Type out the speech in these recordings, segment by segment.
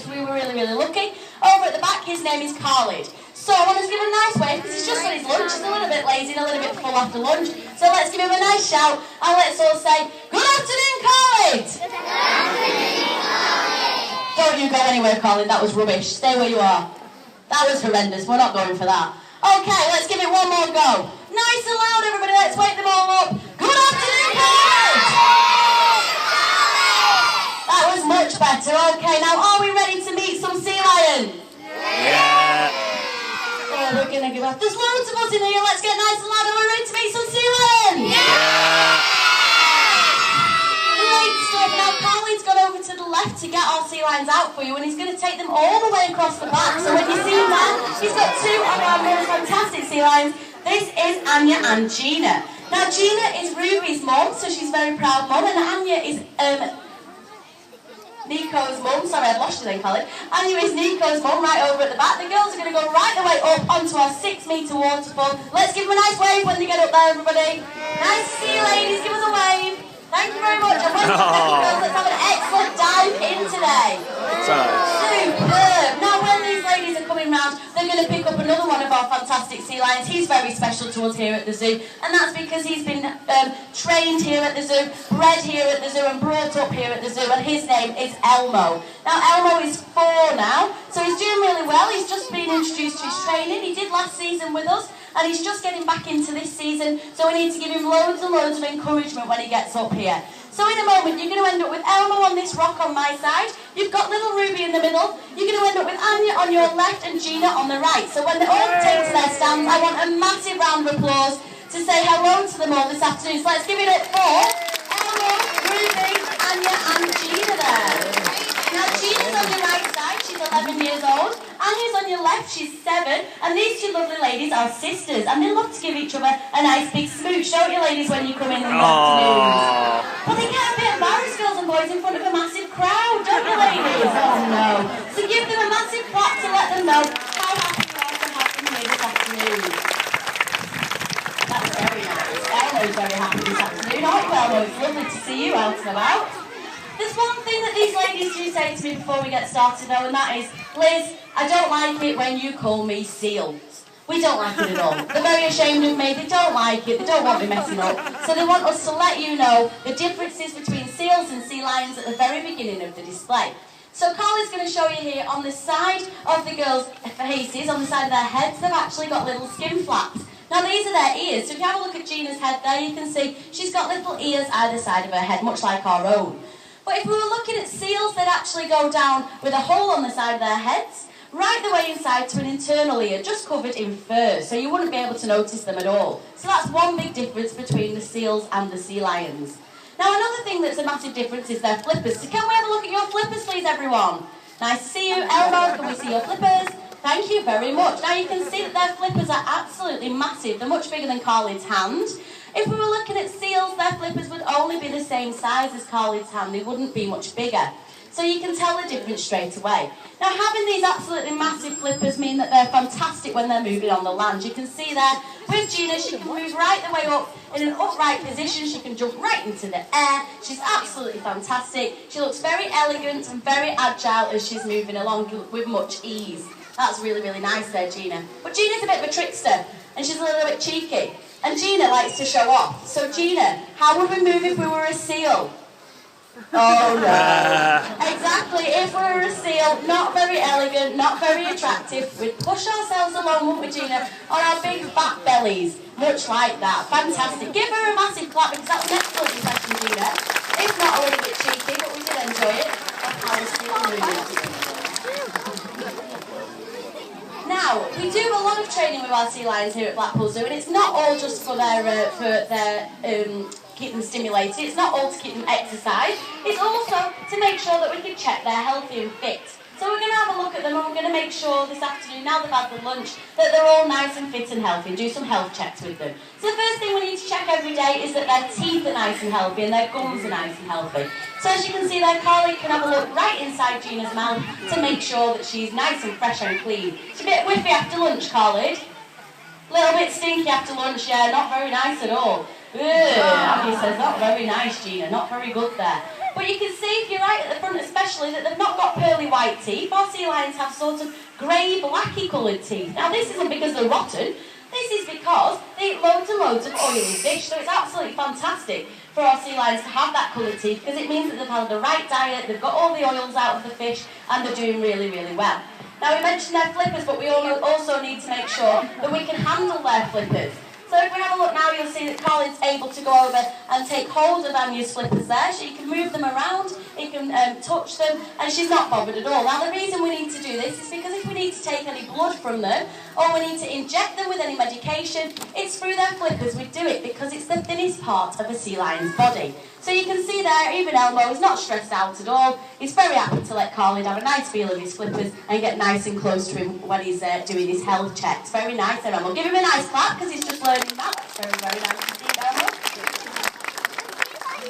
backflips. We were really, really lucky. Over at the back, his name is Khalid. So I want to give him a nice wave because he's just on his lunch. He's a little bit lazy and a little bit full after lunch. So let's give him a nice shout and let's all say, good afternoon, Khalid! Good afternoon, Khalid! Don't you go anywhere, Khalid. That was rubbish. Stay where you are. That was horrendous. We're not going for that. Okay, let's give it one more go. Nice and loud, everybody. Let's wake them all up. Good afternoon, Khalid! That was much better. Okay, now are we ready to meet some sea lions? Yeah. Oh, we're going to give up. There's loads of us in here. Let's get nice and loud. Are we ready to meet some sea lions? Yeah. Great stuff. Now, Khalid's gone over to the left to get our sea lions out for you, and he's going to take them all the way across the back. So when you see him there, he's got two of our most fantastic sea lions. This is Anya and Gina. Now, Gina is Ruby's mum, so she's a very proud mum, and Anya is Nico's mum. Sorry, I've lost you then, Khalid. Anya is Nico's mum, right over at the back. The girls are going to go right the way up onto our 6-metre waterfall. Let's give them a nice wave when they get up there, everybody. Nice to see you, ladies. Give us a wave. Thank you very much. And welcome, girls. Let's have an excellent dive in today. Superb. Now, when these ladies are coming round, they're going to pick up another one of our fantastic sea lions. He's very special to us here at the zoo, and that's because he's been trained here at the zoo, bred here at the zoo, and brought up here at the zoo, and his name is Elmo. Now, Elmo is 4 now, so he's doing really well. He's just been introduced to his training. He did last season with us, and he's just getting back into this season, so we need to give him loads and loads of encouragement when he gets up here. So in a moment, you're going to end up with Elmo on this rock on my side. You've got little Ruby in the middle. You're going to end up with Anya on your left and Gina on the right. So when they all take to their stands, I want a massive round of applause to say hello to them all this afternoon. So let's give it up for Elmo, Ruby, Anya and Gina there. Now Gina's on your right side. She's 11 years old. Anya's on your left. She's 7. And these two lovely ladies are sisters. And they love to give each other a nice big smooch, don't you, ladies, when you come in the afternoons? But they get a bit embarrassed, girls and boys, in front of a massive crowd, don't you, ladies? Oh, no. So give them a massive clap to let them know how happy you are to have them here this afternoon. That's very nice. Elmo's very happy this afternoon, aren't you, Elmo? It's lovely to see you out and about. There's one thing that these ladies do say to me before we get started, though, and that is, Liz, I don't like it when you call me Seal. We don't like it at all. They're very ashamed of me. They don't like it. They don't want me messing up. So they want us to let you know the differences between seals and sea lions at the very beginning of the display. So Carly's going to show you here on the side of the girls' faces, on the side of their heads, they've actually got little skin flaps. Now these are their ears. So if you have a look at Gina's head there, you can see she's got little ears either side of her head, much like our own. But if we were looking at seals, they'd actually go down with a hole on the side of their heads, right the way inside to an internal ear, just covered in fur, so you wouldn't be able to notice them at all. So that's one big difference between the seals and the sea lions. Now another thing that's a massive difference is their flippers. So can we have a look at your flippers, please, everyone? Nice to see you. Elmo, can we see your flippers? Thank you very much. Now you can see that their flippers are absolutely massive. They're much bigger than Khalid's hand. If we were looking at seals, their flippers would only be the same size as Khalid's hand. They wouldn't be much bigger. So you can tell the difference straight away. Now having these absolutely massive flippers mean that they're fantastic when they're moving on the land. You can see there with Gina, she can move right the way up in an upright position. She can jump right into the air. She's absolutely fantastic. She looks very elegant and very agile as she's moving along with much ease. That's really, really nice there, Gina. But Gina's a bit of a trickster and she's a little bit cheeky. And Gina likes to show off. So Gina, how would we move if we were a seal? Oh no. Exactly, if we were a seal, not very elegant, not very attractive, we'd push ourselves along, wouldn't we, Gina, on our big fat bellies, much like that. Fantastic. Give her a massive clap because that was an excellent impression, Gina. It's not a little bit cheeky, but we did enjoy it. Of how the seal moving. Now, we do a lot of training with our sea lions here at Blackpool Zoo, and it's not all just for their keep them stimulated. It's not all to keep them exercised. It's also to make sure that we can check they're healthy and fit. So we're going to have a look at them and we're going to make sure this afternoon, now they've had the lunch, that they're all nice and fit and healthy and do some health checks with them. So the first thing we need to check every day is that their teeth are nice and healthy and their gums are nice and healthy. So as you can see there, Carly can have a look right inside Gina's mouth to make sure that she's nice and fresh and clean. She's a bit whiffy after lunch, Carly. A little bit stinky after lunch, yeah, not very nice at all. Abby says, not very nice, Gina, not very good there. But you can see, if you're right at the front especially, that they've not got pearly white teeth. Our sea lions have sort of grey, blacky coloured teeth. Now this isn't because they're rotten, this is because they eat loads and loads of oily fish, so it's absolutely fantastic for our sea lions to have that coloured teeth, because it means that they've had the right diet, they've got all the oils out of the fish, and they're doing really, really well. Now we mentioned their flippers, but we also need to make sure that we can handle their flippers. So if we have a look now, you'll see that Colin's able to go over and take hold of Anya's flippers there. She can move them around, he can touch them, and she's not bothered at all. Now the reason we need to do this is because if we need to take any blood from them, or we need to inject them with any medication, it's through their flippers we do it, because it's the thinnest part of a sea lion's body. So you can see there, even Elmo is not stressed out at all. He's very happy to let Carlin have a nice feel of his flippers and get nice and close to him when he's doing his health checks. Very nice there, Elmo. Give him a nice clap, because he's just learning that. That's very, very nice indeed, Elmo.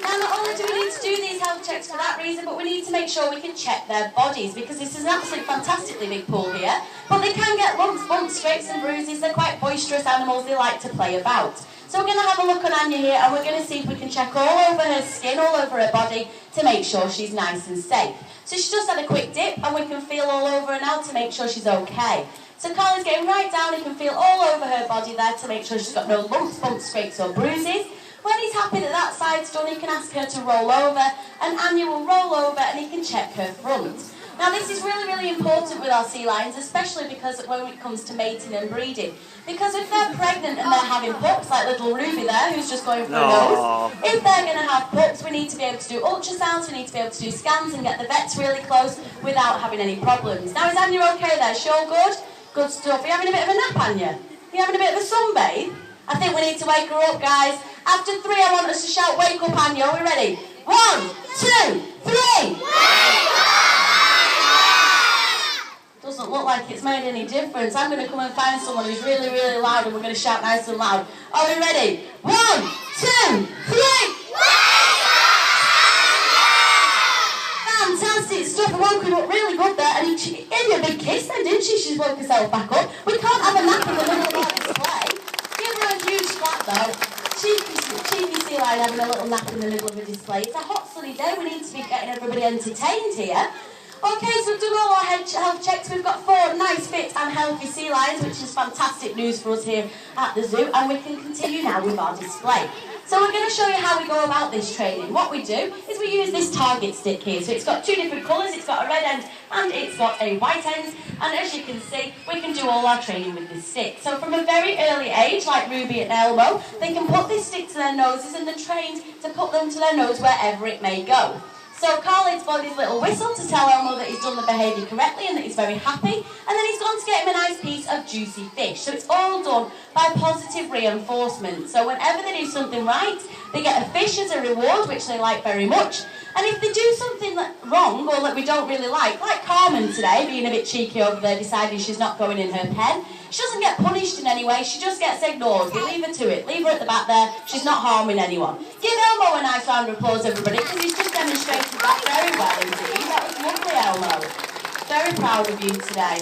Now, not only do we need to do these health checks for that reason, but we need to make sure we can check their bodies, because this is an absolutely fantastically big pool here. But they can get lumps, bumps, scrapes and bruises. They're quite boisterous animals. They like to play about. So we're going to have a look on Anya here, and we're going to see if we can check all over her skin, all over her body, to make sure she's nice and safe. So she's just had a quick dip, and we can feel all over her now to make sure she's okay. So Colin's getting right down. He can feel all over her body there to make sure she's got no lumps, bumps, scrapes or bruises. When he's happy that that side's done, he can ask her to roll over, and Anya will roll over and he can check her front. Now this is really, really important with our sea lions, especially because when it comes to mating and breeding. Because if they're pregnant and they're having pups, like little Ruby there, who's just going for a nose, if they're going to have pups, we need to be able to do ultrasounds, we need to be able to do scans and get the vets really close without having any problems. Now is Anya okay there? She all good? Good stuff. Are you having a bit of a nap, Anya? Are you having a bit of a sunbathe? I think we need to wake her up, guys. After 3, I want us to shout, wake up, Anya. Are we ready? 1, 2, 3! Doesn't look like it's made any difference. I'm going to come and find someone who's really, really loud, and we're going to shout nice and loud. Are we ready? 1, 2, 3! Fantastic stuff. I woke her up really good there, and she gave me a big kiss then, didn't she? She's woke herself back up. We can't have a nap in the middle of our display. Give her a huge clap though. Cheeky sea lion having a little nap in the middle of a display. It's a hot sunny day. We need to be getting everybody entertained here. Okay, so we've done all our health checks. We've got 4 nice, fit and healthy sea lions, which is fantastic news for us here at the zoo, and we can continue now with our display. So we're going to show you how we go about this training. What we do is we use this target stick here. So it's got 2 different colours. It's got a red end and it's got a white end. And as you can see, we can do all our training with this stick. So from a very early age, like Ruby and Elmo, they can put this stick to their noses, and they're trained to put them to their nose wherever it may go. So Carlin's blown his little whistle to tell Elmo that he's done the behaviour correctly and that he's very happy. And then he's gone to get him a nice piece of juicy fish. So it's all done by positive reinforcement. So whenever they do something right, they get a fish as a reward, which they like very much. And if they do something wrong or that we don't really like Carmen today, being a bit cheeky over there, deciding she's not going in her pen, she doesn't get punished in any way, she just gets ignored. We leave her to it. Leave her at the back there. She's not harming anyone. Give Elmo a nice round of applause, everybody, because he's just demonstrated that very well indeed. That was lovely, Elmo. Very proud of you today.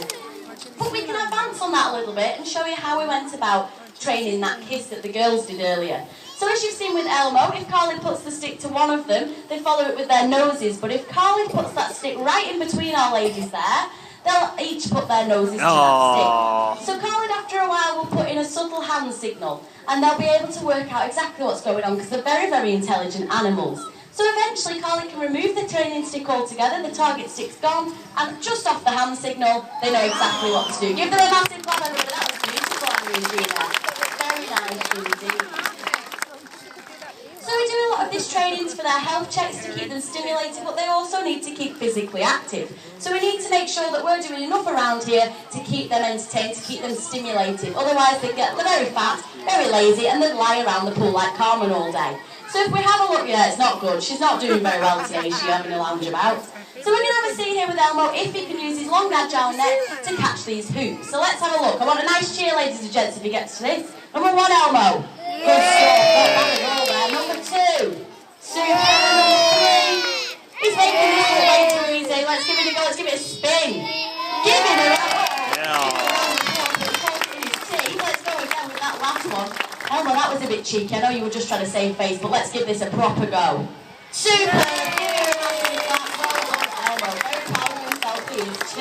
But we can advance on that a little bit and show you how we went about training that kiss that the girls did earlier. So as you've seen with Elmo, if Carlin puts the stick to one of them, they follow it with their noses. But if Carlin puts that stick right in between our ladies there, they'll each put their noses to that stick. So Carlin, after a while, will put in a subtle hand signal, and they'll be able to work out exactly what's going on, because they're very, very intelligent animals. So eventually, Carlin can remove the training stick altogether, the target stick's gone, and just off the hand signal, they know exactly what to do. Give them a massive clap, everybody. That was beautiful, Annie and Gina. Very nice indeed. So we do a lot of this training for their health checks to keep them stimulated, but they also need to keep physically active. So we need to make sure that we're doing enough around here to keep them entertained, to keep them stimulated. Otherwise they're very fat, very lazy, and they lie around the pool like Carmen all day. So if we have a look, yeah, it's not good. She's not doing very well today, is she, having a lounge about? So we're going to have a see here with Elmo if he can use his long agile neck to catch these hoops. So let's have a look. I want a nice cheer, ladies and gents, if he gets to this. Number 1, Elmo. Good stuff. Not bad at all there. Number 2. Super. Number 3. He's making this look way too easy. Let's give it a go. Let's give it a spin. Give it a go. Let's go again with that last one. Oh, well, that was a bit cheeky. I know you were just trying to save face, but let's give this a proper go. Super. 2.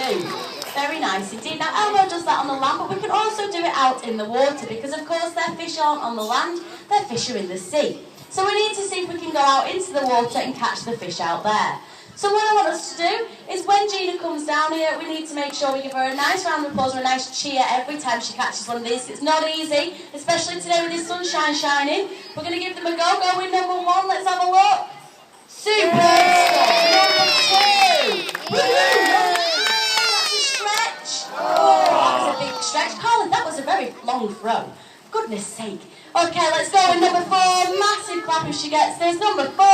Very nice indeed. Now Elmo does that on the land, but we can also do it out in the water because of course their fish aren't on the land, their fish are in the sea. So we need to see if we can go out into the water and catch the fish out there. So what I want us to do is when Gina comes down here, we need to make sure we give her a nice round of applause or a nice cheer every time she catches one of these. It's not easy, especially today with the sunshine shining. We're going to give them a go. Go with number 1. Let's have a look. Super Number 2. That's a stretch. Oh, that was a big stretch. Colin, that was a very long throw. Goodness sake. Okay, let's go with number 4. Massive clap if she gets this. Number 4.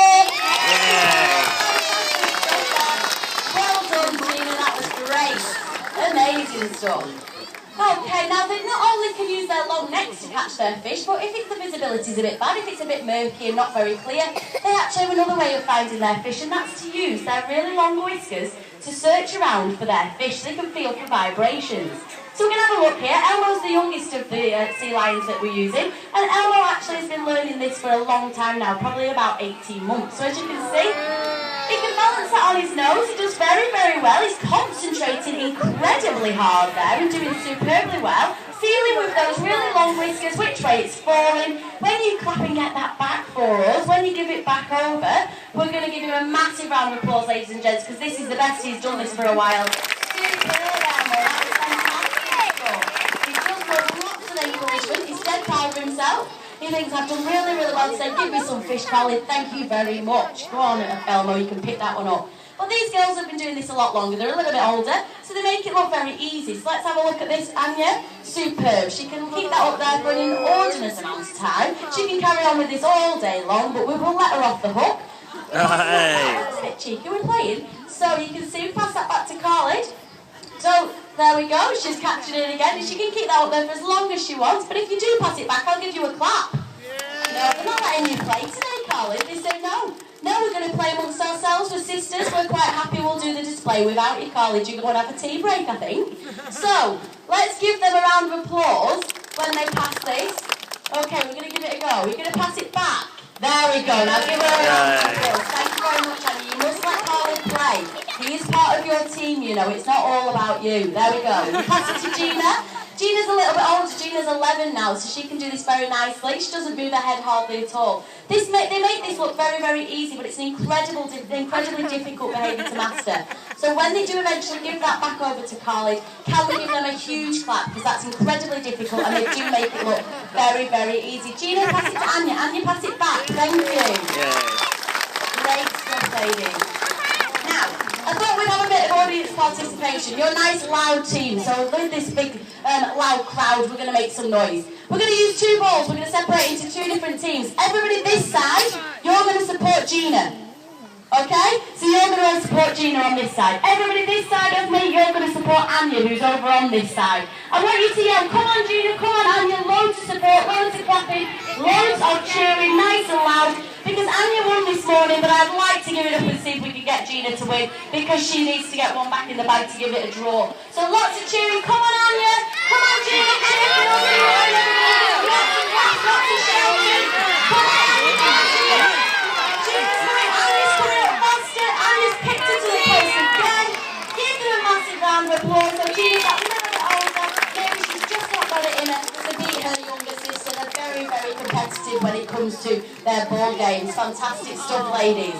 Well done, Gina. That was great. Amazing stuff. Okay, now they not only can use their long necks to catch their fish, but if the visibility is a bit bad, if it's a bit murky and not very clear, they actually have another way of finding their fish, and that's to use their really long whiskers to search around for their fish so they can feel for vibrations. So we're going to have a look here. Elmo's the youngest of the sea lions that we're using, and Elmo actually has been learning this for a long time now, probably about 18 months. So as you can see, he can balance that on his nose. He does very, very well. He's concentrating incredibly hard there and doing superbly well. Feeling with those really long whiskers which way it's falling. When you clap and get that back for us, when you give it back over, we're going to give him a massive round of applause, ladies and gents, because this is the best he's done this for a while. Superb, Elmo. That was fantastic. He does lots of encouragement. He's dead proud of himself. He thinks I've done really, really well to say, give me some fish, Colin, thank you very much. Go on, Elmo, you can pick that one up. But these girls have been doing this a lot longer. They're a little bit older, so they make it look very easy. So let's have a look at this, Anya. Superb. She can keep that up there for an inordinate amount of time. She can carry on with this all day long, but we will let her off the hook. That's a bit cheeky, we're playing. So you can see, we pass that back to Khalid. So there we go, she's catching it again, and she can keep that up there for as long as she wants, but if you do pass it back, I'll give you a clap. No, they're not letting you play today, Colin. They say no. No, we're going to play amongst ourselves. We're sisters, we're quite happy we'll do the display without you, Colin. You go and have a tea break, I think. So, let's give them a round of applause when they pass this. Okay, we're going to give it a go. We're going to pass it back. There we go. Now give her a round of applause. Thank you very much, Annie. You must let Colin play. He is part of your team, you know. It's not all about you. There we go. You pass it to Gina. Gina's a little bit older. Gina's 11 now, so she can do this very nicely. She doesn't move her head hardly at all. They make this look very, very easy, but it's an incredibly difficult behaviour to master. So when they do eventually give that back over to Khalid, can we give them a huge clap, because that's incredibly difficult, and they do make it look very, very easy. Gina, pass it to Anya. Anya, pass it back. Thank you. Great stuff, ladies. Now, I thought we'd have a bit of audience participation. You're a nice loud team, so with this big loud crowd, we're going to make some noise. We're going to use 2 balls. We're going to separate into 2 different teams. Everybody this side, you're going to support Gina. Okay? So you're going to support Gina on this side. Everybody this side of me, you're going to support Anya, who's over on this side. I want you to yell, come on Gina, come on Anya, loads of support, loads of clapping, loads of cheering, nice and loud. Because Anya won this morning, but I'd like to give it up and see if we can get Gina to win, because she needs to get one back in the bag to give it a draw. So lots of cheering. Come on, Anya. Come on, Gina. Lots of claps, lots of shouting. Come on, Anya. Gina's coming. Anya's coming up faster. Anya's kicked her to the post again. Give them a massive round of applause. So Gina's got a little bit older. Maybe she's just not got it in her to beat her younger sister. They're very, very competitive when it comes to their ball games. Fantastic stuff, ladies.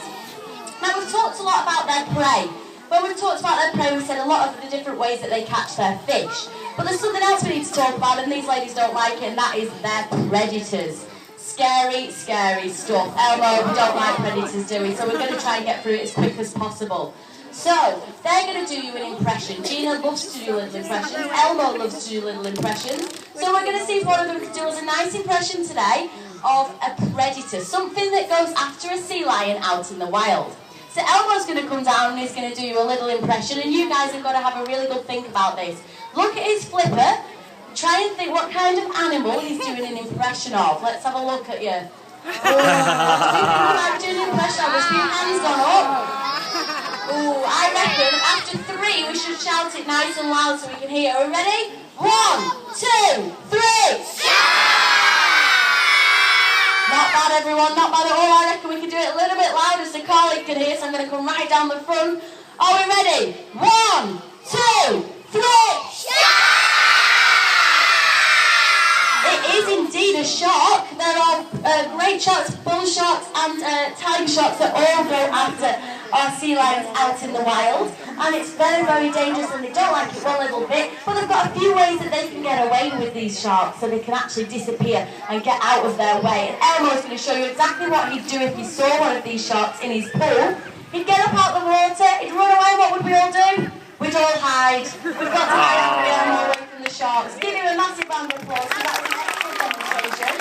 Now, we've talked a lot about their prey. When we've talked about their prey, we've said a lot of the different ways that they catch their fish. But there's something else we need to talk about, and these ladies don't like it, and that is their predators. Scary, scary stuff. Elmo, we don't like predators, do we? So we're going to try and get through it as quick as possible. So, they're going to do you an impression. Gina loves to do little impressions. Elmo loves to do little impressions. So we're going to see if one of them can do us a nice impression today of a predator. Something that goes after a sea lion out in the wild. So Elmo's going to come down and he's going to do you a little impression, and you guys have got to have a really good think about this. Look at his flipper. Try and think what kind of animal he's doing an impression of. Let's have a look at you. Oh, I'm doing an impression of. There's your hands gone up. Oh, I reckon after 3 we should shout it nice and loud so we can hear. Are we ready? 1, 2, 3. Not bad, everyone, not bad at all. I reckon we can do it a little bit louder so Carly can hear, so I'm going to come right down the front. Are we ready? 1, 2, 3. It is indeed a shark. There are great sharks, bull sharks and tiger sharks that all go after our sea lions out in the wild. And it's very, very dangerous and they don't like it one little bit. But they've got a few ways that they can get away with these sharks so they can actually disappear and get out of their way. And Elmo's going to show you exactly what he'd do if he saw one of these sharks in his pool. He'd get up out the water, he'd run away. What would we all do? We'd all hide. We've got to hide after the animal away from the sharks. Give him a massive round of applause because that was an excellent demonstration.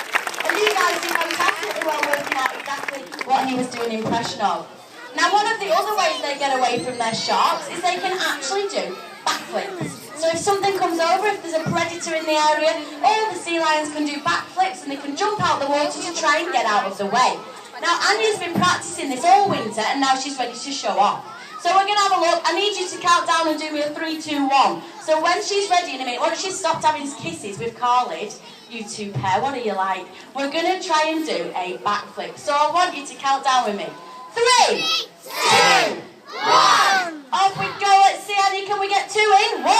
And you guys did fantastically well working out exactly what he was doing an impression of. Now, one of the other ways they get away from their sharks is they can actually do backflips. So if something comes over, if there's a predator in the area, all the sea lions can do backflips and they can jump out the water to try and get out of the way. Now, Anya's been practicing this all winter and now she's ready to show off. So we're going to have a look. I need you to count down and do me a 3, 2, 1. So when she's ready in a minute, once she's stopped having kisses with Khalid, you two pair, what are you like? We're going to try and do a backflip. So I want you to count down with me. 3, 2, 1. Off we go. Let's see, Annie, can we get 2 in? 1,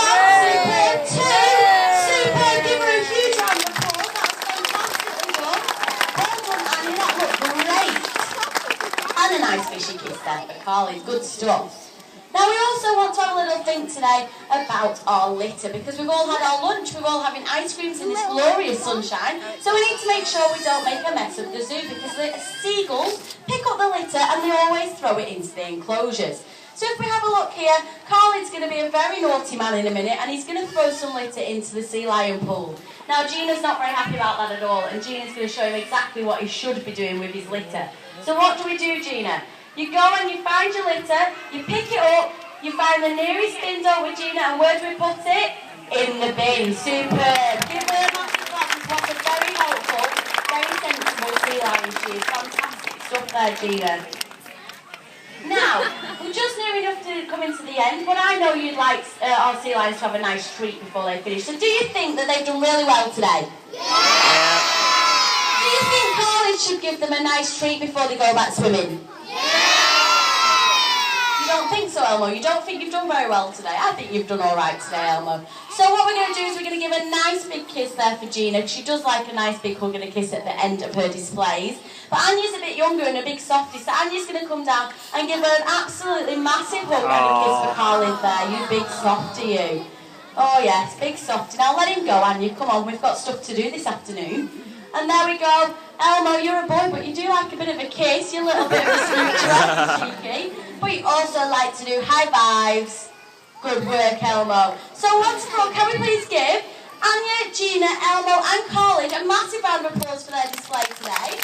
superb, 2, superb. Give her a huge round of applause. That's fantastically done. Well done, Annie. That looked great. And a nice fishy kiss there for Carly. Good stuff. Now we also want to have a little think today about our litter because we've all had our lunch, we're all having ice creams in this glorious sunshine, so we need to make sure we don't make a mess of the zoo because the seagulls pick up the litter and they always throw it into the enclosures. So if we have a look here, Khalid's going to be a very naughty man in a minute and he's going to throw some litter into the sea lion pool. Now Gina's not very happy about that at all and Gina's going to show him exactly what he should be doing with his litter. So what do, Gina? You go and you find your litter, you pick it up, you find the nearest bin, don't we, Gina? And where do we put it? In the bin. Superb. Give her a massive clap. It's what a very helpful, very sensible sea lion she is. Fantastic stuff there, Gina. Now, we're just near enough to come into the end, but I know you'd like our sea lions to have a nice treat before they finish. So do you think that they've done really well today? Yeah. Do you think Khalid should give them a nice treat before they go back swimming? You don't think so, Elmo? You don't think you've done very well today? I think you've done all right today, Elmo. So what we're going to do is we're going to give a nice big kiss there for Gina. She does like a nice big hug and a kiss at the end of her displays. But Anya's a bit younger and a big softie, so Anya's going to come down and give her an absolutely massive hug and a kiss for Khalid there. You big softie, you. Oh yes, big softie. Now let him go, Anya. Come on, we've got stuff to do this afternoon. And there we go. Elmo, you're a boy, but you do like a bit of a kiss. You're a little bit of a smoocher, cheeky. But you also like to do high fives. Good work, Elmo. So once more, can we please give Anya, Gina, Elmo and Khalid a massive round of applause for their display today.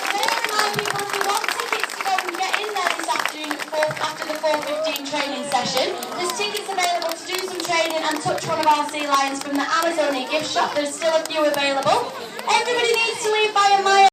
May I remind people, if you want tickets to go and get in there this afternoon after the 4:15 training session, there's tickets available to do some training and touch one of our sea lions from the Amazon gift shop. There's still a few available. Everybody needs to leave by a mile.